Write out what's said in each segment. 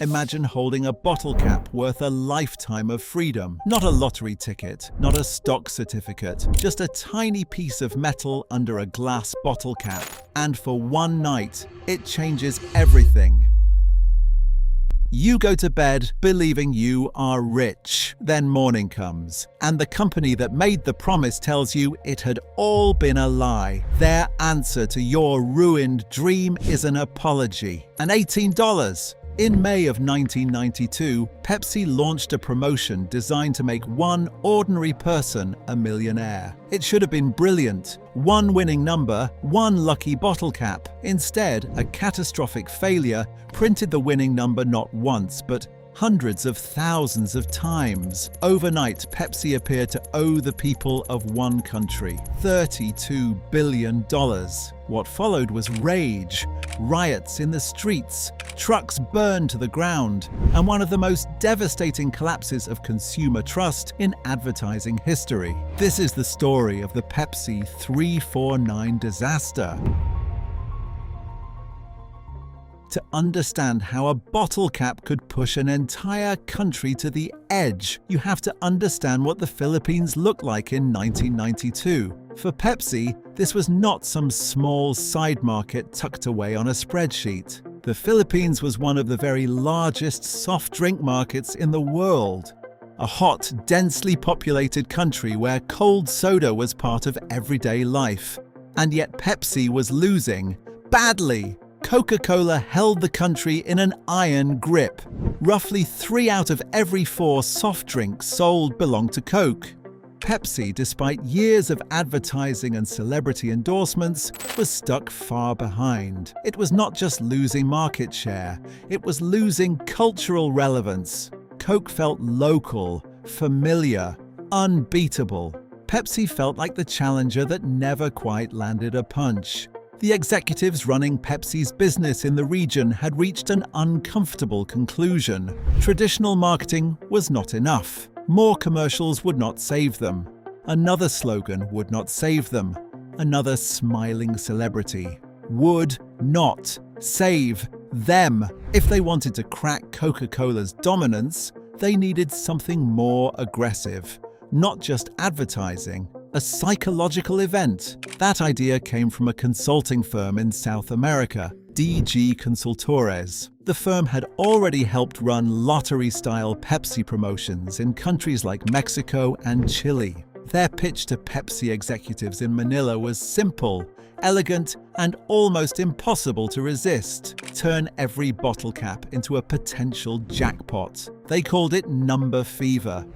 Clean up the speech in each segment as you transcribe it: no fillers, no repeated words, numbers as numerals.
Imagine holding a bottle cap worth a lifetime of freedom. Not a lottery ticket, not a stock certificate, just a tiny piece of metal under a glass bottle cap. And for one night, it changes everything. You go to bed believing you are rich. Then morning comes, and the company that made the promise tells you it had all been a lie. Their answer to your ruined dream is an apology. And $18. In May of 1992, Pepsi launched a promotion designed to make one ordinary person a millionaire. It should have been brilliant. One winning number, one lucky bottle cap. Instead, a catastrophic failure printed the winning number not once, but hundreds of thousands of times. Overnight, Pepsi appeared to owe the people of one country $32 billion. What followed was rage, riots in the streets, trucks burned to the ground, and one of the most devastating collapses of consumer trust in advertising history. This is the story of the Pepsi 349 disaster. To understand how a bottle cap could push an entire country to the edge, you have to understand what the Philippines looked like in 1992. For Pepsi, this was not some small side market tucked away on a spreadsheet. The Philippines was one of the very largest soft drink markets in the world. A hot, densely populated country where cold soda was part of everyday life. And yet Pepsi was losing badly. Coca-Cola held the country in an iron grip. Roughly 3 out of every 4 soft drinks sold belonged to Coke. Pepsi, despite years of advertising and celebrity endorsements, was stuck far behind. It was not just losing market share, it was losing cultural relevance. Coke felt local, familiar, unbeatable. Pepsi felt like the challenger that never quite landed a punch. The executives running Pepsi's business in the region had reached an uncomfortable conclusion. Traditional marketing was not enough. More commercials would not save them. Another slogan would not save them. Another smiling celebrity would not save them. If they wanted to crack Coca-Cola's dominance, they needed something more aggressive. Not just advertising, a psychological event. That idea came from a consulting firm in South America, DG Consultores. The firm had already helped run lottery-style Pepsi promotions in countries like Mexico and Chile. Their pitch to Pepsi executives in Manila was simple, elegant, and almost impossible to resist. Turn every bottle cap into a potential jackpot. They called it number fever.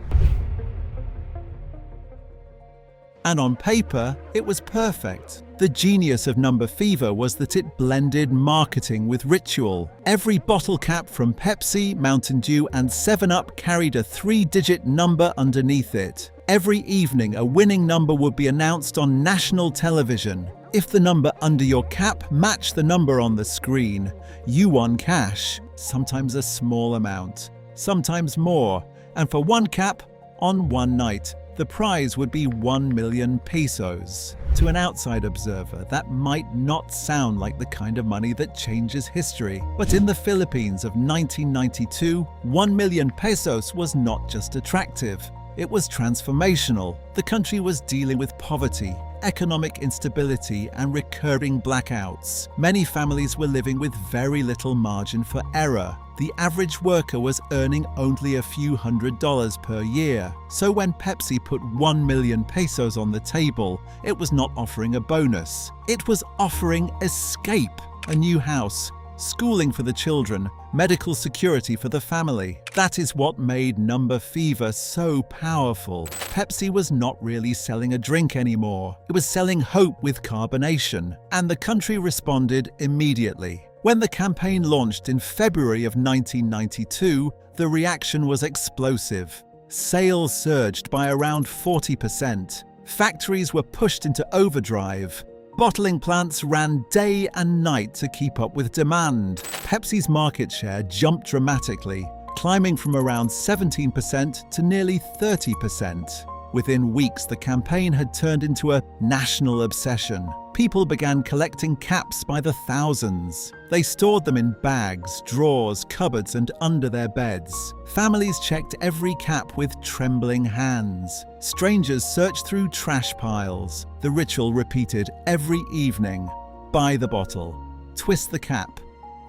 And on paper, it was perfect. The genius of Number Fever was that it blended marketing with ritual. Every bottle cap from Pepsi, Mountain Dew, and 7-Up carried a 3-digit number underneath it. Every evening, a winning number would be announced on national television. If the number under your cap matched the number on the screen, you won cash, sometimes a small amount, sometimes more, and for one cap, on one night, the prize would be 1 million pesos. To an outside observer, that might not sound like the kind of money that changes history. But in the Philippines of 1992, 1 million pesos was not just attractive. It was transformational. The country was dealing with poverty, economic instability, and recurring blackouts. Many families were living with very little margin for error. The average worker was earning only a few $100s per year. So when Pepsi put 1 million pesos on the table, it was not offering a bonus. It was offering escape, a new house, schooling for the children, medical security for the family. That is what made Number Fever so powerful. Pepsi was not really selling a drink anymore. It was selling hope with carbonation. And the country responded immediately. When the campaign launched in February of 1992, the reaction was explosive. Sales surged by around 40%. Factories were pushed into overdrive. Bottling plants ran day and night to keep up with demand. Pepsi's market share jumped dramatically, climbing from around 17% to nearly 30%. Within weeks, the campaign had turned into a national obsession. People began collecting caps by the thousands. They stored them in bags, drawers, cupboards, and under their beds. Families checked every cap with trembling hands. Strangers searched through trash piles. The ritual repeated every evening. Buy the bottle. Twist the cap.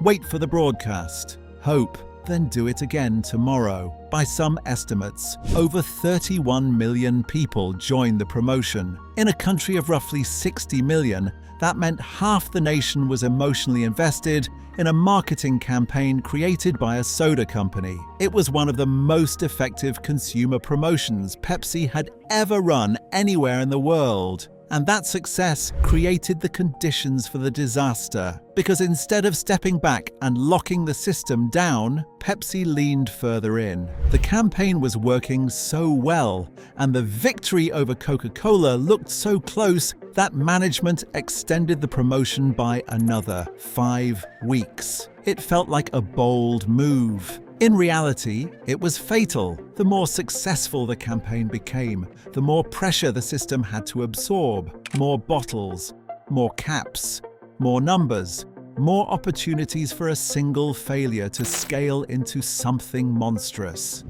Wait for the broadcast. Hope. Then do it again tomorrow. By some estimates, over 31 million people joined the promotion. In a country of roughly 60 million, that meant half the nation was emotionally invested in a marketing campaign created by a soda company. It was one of the most effective consumer promotions Pepsi had ever run anywhere in the world. And that success created the conditions for the disaster. Because instead of stepping back and locking the system down, Pepsi leaned further in. The campaign was working so well, and the victory over Coca-Cola looked so close that management extended the promotion by another 5 weeks. It felt like a bold move. In reality, it was fatal. The more successful the campaign became, the more pressure the system had to absorb. More bottles, more caps, more numbers, more opportunities for a single failure to scale into something monstrous.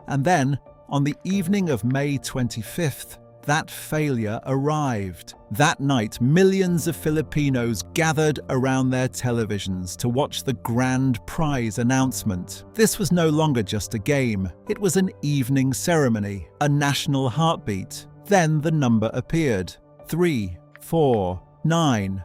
And then, on the evening of May 25th, that failure arrived. That night, millions of Filipinos gathered around their televisions to watch the grand prize announcement. This was no longer just a game. It was an evening ceremony, a national heartbeat. Then the number appeared. 349.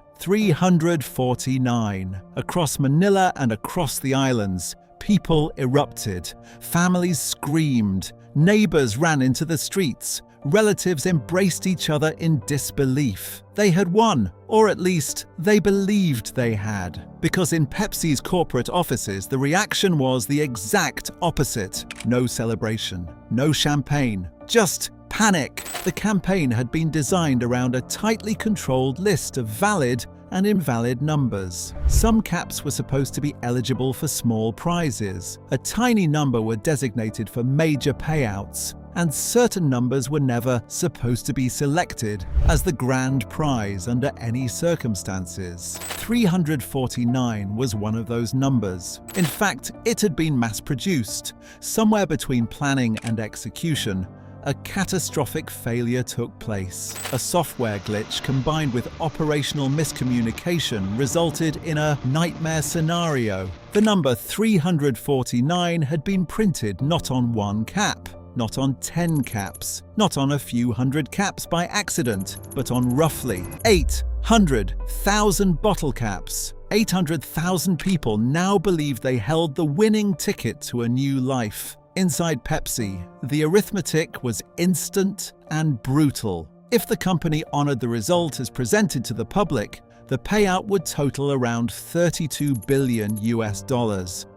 Across Manila and across the islands, people erupted. Families screamed. Neighbors ran into the streets. Relatives embraced each other in disbelief. They had won, or at least they believed they had. Because in Pepsi's corporate offices, the reaction was the exact opposite. No celebration, no champagne, just panic. The campaign had been designed around a tightly controlled list of valid and invalid numbers. Some caps were supposed to be eligible for small prizes. A tiny number were designated for major payouts. And certain numbers were never supposed to be selected as the grand prize under any circumstances. 349 was one of those numbers. In fact, it had been mass-produced. Somewhere between planning and execution, a catastrophic failure took place. A software glitch combined with operational miscommunication resulted in a nightmare scenario. The number 349 had been printed not on one cap, not on 10 caps, not on a few hundred caps by accident, but on roughly 800,000 bottle caps. 800,000 people now believed they held the winning ticket to a new life. Inside Pepsi, the arithmetic was instant and brutal. If the company honored the result as presented to the public, the payout would total around $32 billion.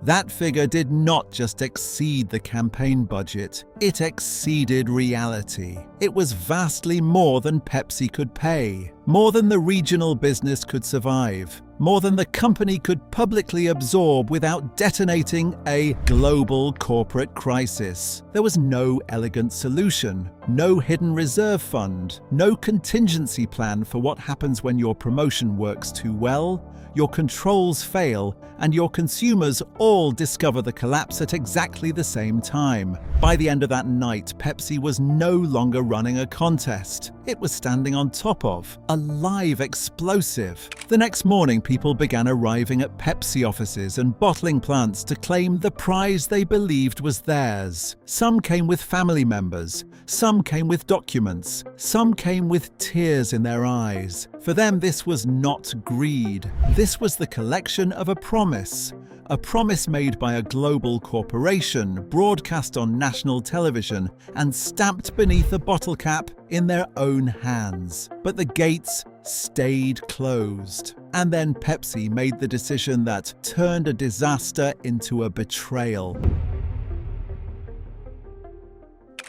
That figure did not just exceed the campaign budget, it exceeded reality. It was vastly more than Pepsi could pay, more than the regional business could survive, more than the company could publicly absorb without detonating a global corporate crisis. There was no elegant solution, no hidden reserve fund, no contingency plan for what happens when your promotion works too well, your controls fail, and your consumers all discover the collapse at exactly the same time. By the end of that night, Pepsi was no longer running a contest. It was standing on top of a live explosive. The next morning, people began arriving at Pepsi offices and bottling plants to claim the prize they believed was theirs. Some came with family members, some came with documents, some came with tears in their eyes. For them, this was not greed. This was the collection of a promise made by a global corporation, broadcast on national television, and stamped beneath a bottle cap in their own hands. But the gates stayed closed. And then Pepsi made the decision that turned a disaster into a betrayal.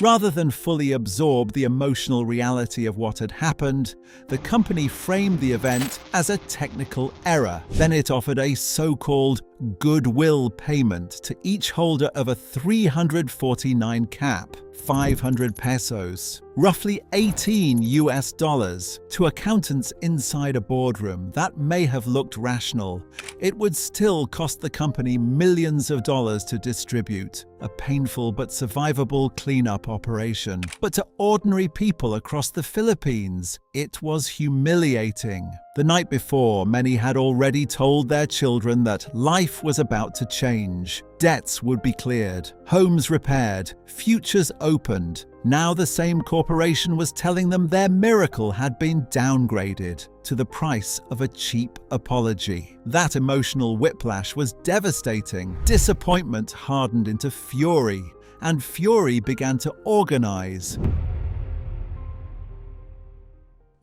Rather than fully absorb the emotional reality of what had happened, the company framed the event as a technical error. Then it offered a so-called goodwill payment to each holder of a 349 cap. 500 pesos, roughly 18 US dollars. To accountants inside a boardroom, that may have looked rational. It would still cost the company millions of dollars to distribute, a painful but survivable cleanup operation. But to ordinary people across the Philippines, it was humiliating. The night before, many had already told their children that life was about to change. Debts would be cleared, homes repaired, futures opened. Now the same corporation was telling them their miracle had been downgraded to the price of a cheap apology. That emotional whiplash was devastating. Disappointment hardened into fury, and fury began to organize.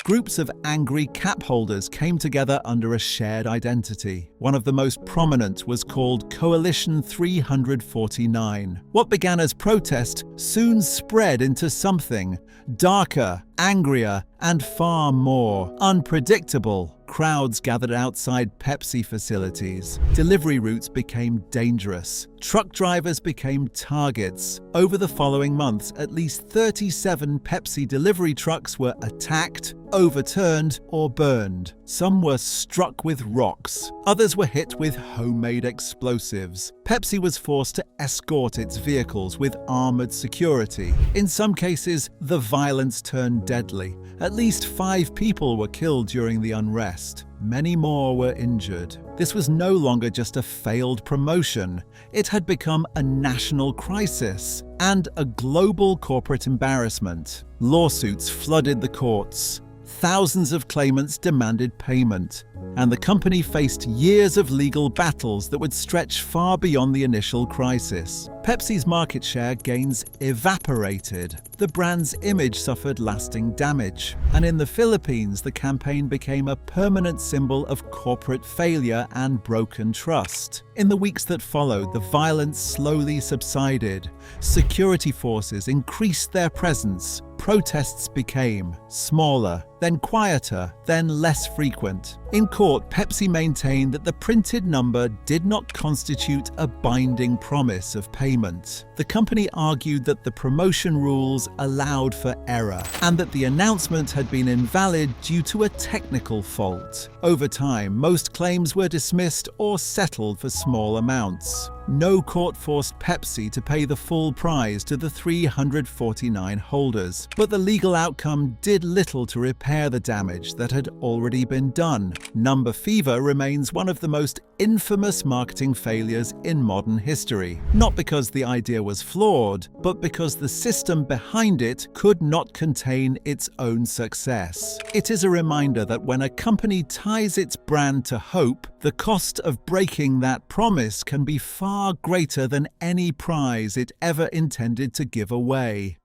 Groups of angry cap holders came together under a shared identity. One of the most prominent was called Coalition 349. What began as protest soon spread into something darker, angrier, and far more unpredictable. Crowds gathered outside Pepsi facilities. Delivery routes became dangerous. Truck drivers became targets. Over the following months, at least 37 Pepsi delivery trucks were attacked, overturned, or burned. Some were struck with rocks. Others were hit with homemade explosives. Pepsi was forced to escort its vehicles with armored security. In some cases, the violence turned deadly. At least 5 people were killed during the unrest. Many more were injured. This was no longer just a failed promotion. It had become a national crisis and a global corporate embarrassment. Lawsuits flooded the courts. Thousands of claimants demanded payment, and the company faced years of legal battles that would stretch far beyond the initial crisis. Pepsi's market share gains evaporated. The brand's image suffered lasting damage. And in the Philippines, the campaign became a permanent symbol of corporate failure and broken trust. In the weeks that followed, the violence slowly subsided. Security forces increased their presence. Protests became smaller, then quieter, then less frequent. In court, Pepsi maintained that the printed number did not constitute a binding promise of payment. The company argued that the promotion rules allowed for error, and that the announcement had been invalid due to a technical fault. Over time, most claims were dismissed or settled for small amounts. No court forced Pepsi to pay the full price to the 349 holders, but the legal outcome did little to repair the damage that had already been done. Number fever remains one of the most infamous marketing failures in modern history, not because the idea was flawed, but because the system behind it could not contain its own success. It is a reminder that when a company ties its brand to hope, the cost of breaking that promise can be far greater than any prize it ever intended to give away.